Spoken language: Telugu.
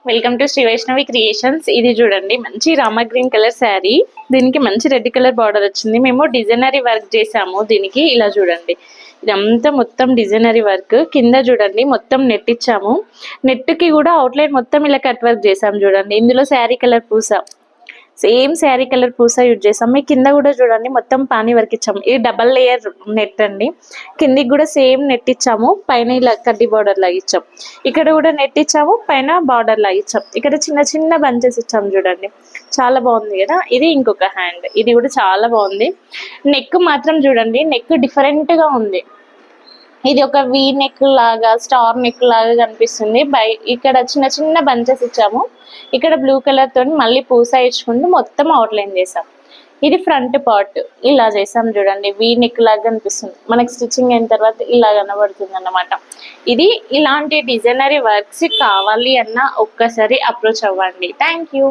Welcome to Shri Vaishnavi creations. ఇది చూడండి, మంచి రామా గ్రీన్ కలర్ శారీ. దీనికి మంచి రెడ్ కలర్ బార్డర్ వచ్చింది. మేము డిజైనరీ వర్క్ చేసాము దీనికి. ఇలా చూడండి, ఇదంతా మొత్తం డిజైనరీ వర్క్. కింద చూడండి మొత్తం నెట్ ఇచ్చాము. నెట్ కి కూడా అవుట్లైన్ మొత్తం ఇలా కట్ వర్క్ చేసాము. చూడండి, ఇందులో శారీ కలర్ పూస, సేమ్ శారీ కలర్ పూస యూజ్ చేసాం. మీ కింద కూడా చూడండి మొత్తం పానీ వర్క్ ఇచ్చాము. ఇది డబల్ లేయర్ నెట్ అండి. కిందికి కూడా సేమ్ నెట్ ఇచ్చాము, పైన ఇలా కడ్డీ బార్డర్ లాగా ఇచ్చాం. ఇక్కడ కూడా నెట్ ఇచ్చాము, పైన బార్డర్ లాగా ఇచ్చాం. ఇక్కడ చిన్న చిన్న బంచెస్ ఇచ్చాము. చూడండి, చాలా బాగుంది కదా. ఇది ఇంకొక హ్యాండ్, ఇది కూడా చాలా బాగుంది. నెక్ మాత్రం చూడండి, నెక్ డిఫరెంట్ గా ఉంది. ఇది ఒక వీ నెక్ లాగా, స్టార్ నెక్ లాగా కనిపిస్తుంది. ఇక్కడ చిన్న చిన్న బంచెస్ ఇచ్చాము. ఇక్కడ బ్లూ కలర్ తోని మళ్ళీ పూస ఇచ్చుకుంటూ మొత్తం అవుట్లైన్ చేసాం. ఇది ఫ్రంట్ పార్ట్ ఇలా చేసాం. చూడండి, వీ నెక్ లాగా కనిపిస్తుంది. మనకి స్టిచ్చింగ్ అయిన తర్వాత ఇలా కనబడుతుంది అన్నమాట. ఇది ఇలాంటి డిజైనరీ వర్క్స్ కావాలి అన్న ఒక్కసారి అప్రోచ్ అవ్వండి. Thank you.